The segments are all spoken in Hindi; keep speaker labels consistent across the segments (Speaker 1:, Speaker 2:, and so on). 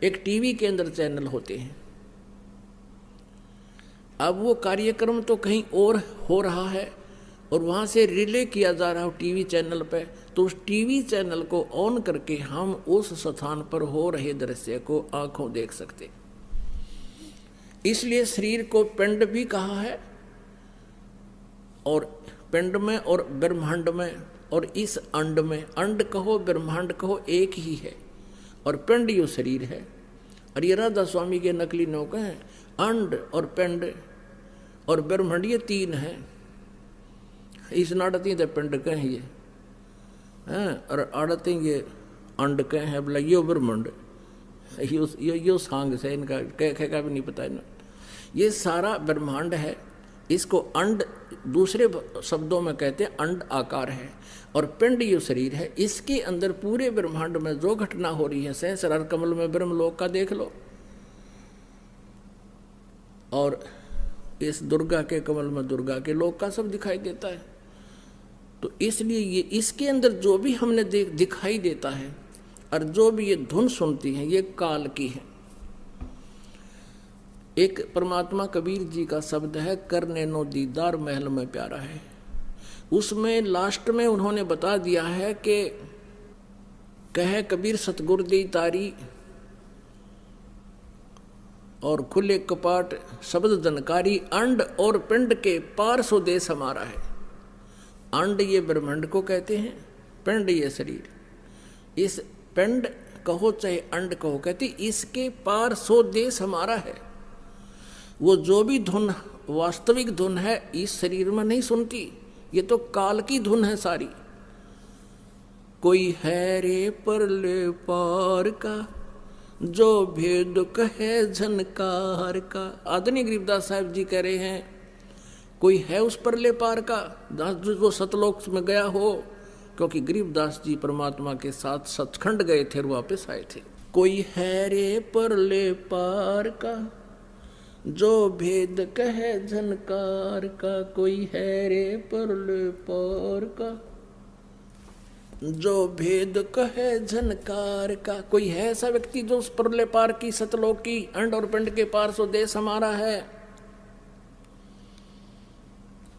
Speaker 1: एक टीवी के अंदर चैनल होते हैं। अब वो कार्यक्रम तो कहीं और हो रहा है और वहाँ से रिले किया जा रहा है टीवी चैनल पे, तो उस टीवी चैनल को ऑन करके हम उस स्थान पर हो रहे दृश्य को आंखों देख सकते। इसलिए शरीर को पिंड भी कहा है, और पिंड में और ब्रह्मांड में और इस अंड में, अंड कहो ब्रह्मांड कहो एक ही है, और पिंड यो शरीर है। और ये राधा स्वामी के नकली नौके हैं, अंड और पिंड और ब्रह्मांड ये तीन हैं। इस नाटती तो पिंड कहें ये हैं, और आड़ती ये अंड कहें है, बोला यो ब्रह्मांड यो सांग से इनका कह का भी नहीं पता है ना। ये सारा ब्रह्मांड है, इसको अंड दूसरे शब्दों में कहते हैं अंड आकार है, और पिंड यो शरीर है। इसके अंदर पूरे ब्रह्मांड में जो घटना हो रही है, सहस्रार कमल में ब्रह्मलोक का देख लो, और इस दुर्गा के कमल में दुर्गा के लोक का सब दिखाई देता है। तो इसलिए ये इसके अंदर जो भी हमने दिखाई देता है और जो भी ये धुन सुनती है, ये काल की है। एक परमात्मा कबीर जी का शब्द है, करने नो दीदार महल में प्यारा है। उसमें लास्ट में उन्होंने बता दिया है कि कहे कबीर सतगुर दी तारी और खुले कपाट शब्द जनकारी, अंड और पिंड के पार सो देश हमारा है। अंड ये ब्रह्मांड को कहते हैं, पिंड ये शरीर। इस पिंड कहो चाहे अंड कहो, कहते इसके पार सो देश हमारा है। वो जो भी धुन वास्तविक धुन है इस शरीर में नहीं सुनती, ये तो काल की धुन है सारी। कोई है रे परले पार का जो भेद कहे झनकार का। आदरणीय गरीबदास साहब जी कह रहे हैं, कोई है उस परले पार का जो सतलोक में गया हो, क्योंकि गरीबदास जी परमात्मा के साथ सचखंड गए थे और वापस आए थे। कोई है रे परले पार का जो भेद कहे झनकार का, कोई है रे परले पार का जो भेद कहे झनकार का। कोई है ऐसा व्यक्ति जो उस परले पार की सतलोक की अंड और पिंड के पार सो देश हमारा है,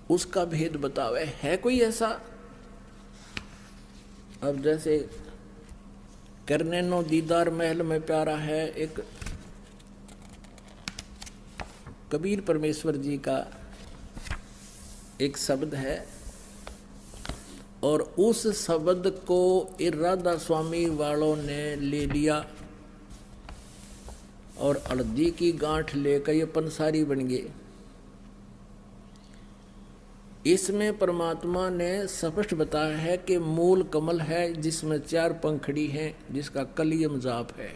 Speaker 1: उसका भेद बतावे। है कोई ऐसा? अब जैसे करने नो दीदार महल में प्यारा है, एक कबीर परमेश्वर जी का एक शब्द है, और उस शब्द को राधा स्वामी वालों ने ले लिया और हल्दी की गांठ लेकर ये पंसारी बन गए। इसमें परमात्मा ने स्पष्ट बताया है कि मूल कमल है जिसमें 4 पंखड़ी हैं, जिसका कलियम जाप है।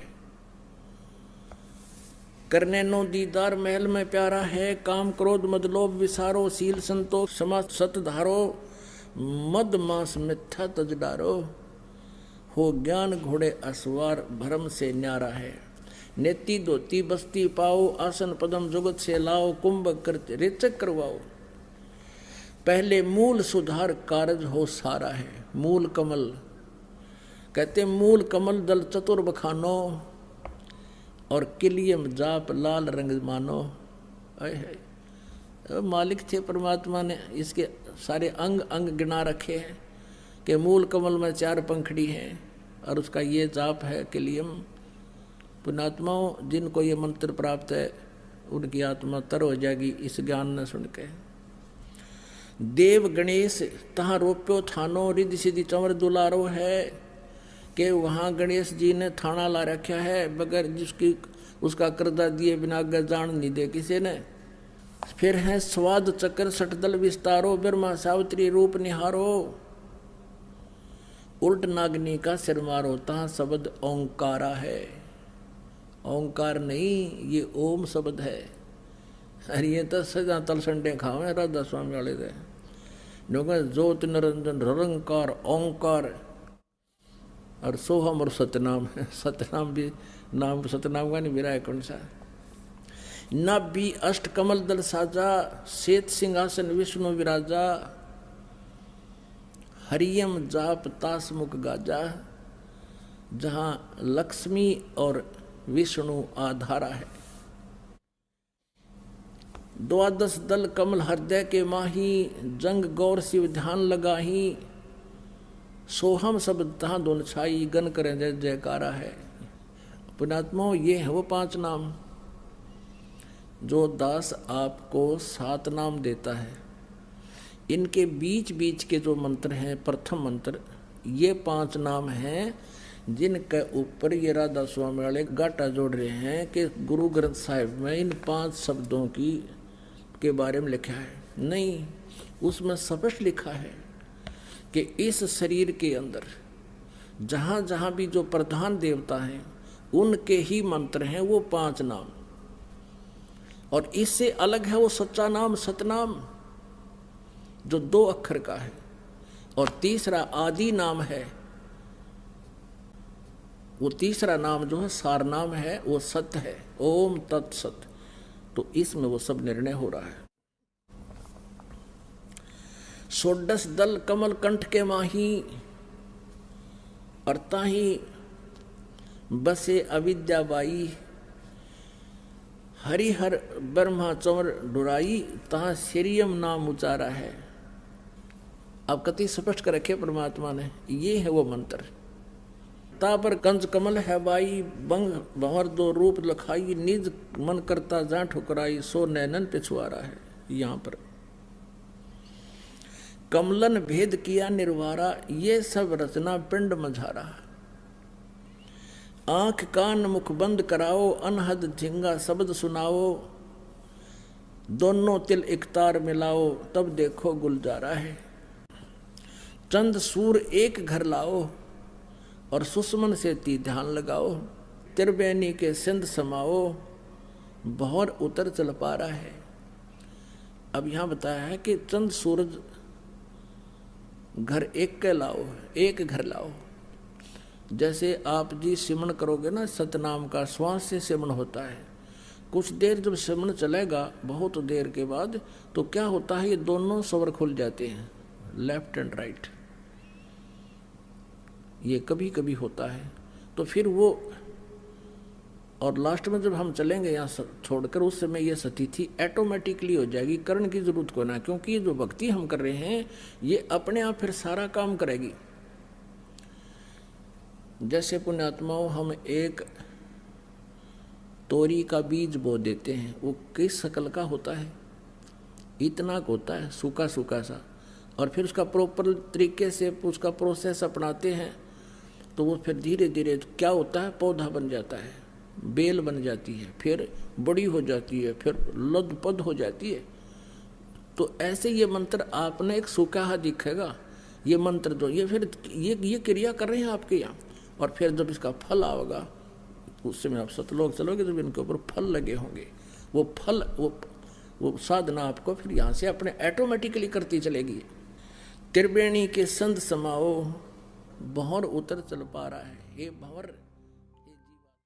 Speaker 1: करने नो दीदार महल में प्यारा है, काम क्रोध मद लोभ विसारो, शील संतोष क्षमा सत धारो, मद मास मिथ्या तज डारो, हो ज्ञान घोड़े असवार भरम से न्यारा है। नेति धोती बस्ती पाओ, आसन पदम जुगत से लाओ, कुंभ कर रेचक करवाओ। पहले मूल सुधार कारज हो सारा है। मूल कमल कहते, मूल कमल दल चतुर बखानो, और किलियम जाप लाल रंग मानो। मालिक थे परमात्मा ने इसके सारे अंग अंग गिना रखे हैं कि मूल कमल में 4 पंखड़ी हैं और उसका ये जाप है किलियम। पुण्यात्माओं, जिनको ये मंत्र प्राप्त है उनकी आत्मा तर हो जाएगी इस ज्ञान न सुन के। देव गणेश तहाँ रोप्यो थानो, रिद्धि सिद्धि चंवर दुलारो है, कि वहाँ गणेश जी ने थाना ला रखा है, बगैर जिसकी उसका कर्जा दिए बिना जान नहीं दे किसी ने। फिर है स्वाद चक्र सटदल विस्तारो, ब्रह्मा सावित्री रूप निहारो, उल्ट नागनी का सिर मारो, तहाँ शब्द ओंकारा है। ओंकार नहीं, ये ओम शब्द है। अरे ये तो सजा तल संडे खावे राधा स्वामी वाले थे, ज्योत निरंजन निरंकार ओंकार और सोहम और सतनाम। सतनाम भी नाम सतनाम का नहीं मेरा है कौन सा। नाभि अष्ट कमल दल साजा, श्वेत सिंहासन विष्णु विराजा, हरियम जाप तास मुख गाजा। जहाँ लक्ष्मी और विष्णु आधारा है। द्वादश दल कमल हृदय के माही, जंग गौर शिव ध्यान लगाही, सोहम शब्द तहाँ दोन छाई, गन करें जय जयकारा है। पुण्यात्मा, ये है वो 5 नाम जो दास आपको 7 नाम देता है। इनके बीच बीच के जो मंत्र हैं, प्रथम मंत्र, ये 5 नाम हैं जिनके ऊपर ये राधा स्वामी वाले गाटा जोड़ रहे हैं कि गुरु ग्रंथ साहिब में इन 5 शब्दों के बारे में लिखा है। नहीं, उसमें स्पष्ट लिखा है कि इस शरीर के अंदर जहाँ जहाँ भी जो प्रधान देवता हैं उनके ही मंत्र हैं वो 5 नाम। और इससे अलग है वो सच्चा नाम, सतनाम, जो 2 अक्षर का है। और तीसरा आदि नाम है, वो तीसरा नाम जो है सार नाम है, वो सत्य है, ओम तत्सत। तो इसमें वो सब निर्णय हो रहा है। 16 दल कमल कंठ के माही, और ताही बसे अविद्या बाई, हरिहर ब्रह्मा चंवर डुराई, तहाँ श्रीयम नाम उचारा है। अब कति स्पष्ट कर रखे परमात्मा ने, ये है वो मंत्र। ता पर कंज कमल है बाई, बंग भंवर 2 रूप लखाई, निज मन करता जा ठुकराई, सो नैनन पिछुआरा है। यहाँ पर कमलन भेद किया निर्वारा, ये सब रचना पिंड मझारा। आंख कान मुख बंद कराओ, अनहद झिंगा शब्द सुनाओ, दोनों तिल इकतार मिलाओ, तब देखो गुलजारा है। चंद सूर एक घर लाओ, और सुषमन से ती ध्यान लगाओ, त्रिवेणी के सिंध समाओ, भंवर उतर चल पा रहा है। अब यहाँ बताया है कि चंद सूरज घर एक के लाओ, एक घर लाओ। जैसे आप जी सिमन करोगे ना, सतनाम का श्वास से सिमन होता है। कुछ देर जब सिमन चलेगा, बहुत देर के बाद, तो क्या होता है, ये दोनों स्वर खुल जाते हैं, लेफ्ट एंड राइट। ये कभी कभी होता है। तो फिर वो, और लास्ट में जब हम चलेंगे यहाँ छोड़कर, उस समय ये स्थिति ऑटोमेटिकली हो जाएगी, करण की जरूरत को ना, क्योंकि ये जो भक्ति हम कर रहे हैं ये अपने आप फिर सारा काम करेगी। जैसे पुण्यात्माओं, हम एक तोरी का बीज बो देते हैं, वो किस शक्ल का होता है, इतना होता है, सूखा सूखा सा, और फिर उसका प्रॉपर तरीके से उसका प्रोसेस अपनाते हैं तो वो फिर धीरे धीरे क्या होता है, पौधा बन जाता है, बेल बन जाती है, फिर बड़ी हो जाती है, फिर लदपद हो जाती है। तो ऐसे ये मंत्र आपने एक सूखा दिखेगा, ये मंत्र जो ये फिर ये क्रिया कर रहे हैं आपके यहाँ, और फिर जब इसका फल आएगा उस समय आप सतलोक चलोगे, जब इनके ऊपर फल लगे होंगे, वो फल वो साधना आपको फिर यहाँ से अपने ऑटोमेटिकली करती चलेगी। त्रिवेणी के संध समाओ, भंवर उतर चल पा रहा है। हे भंवर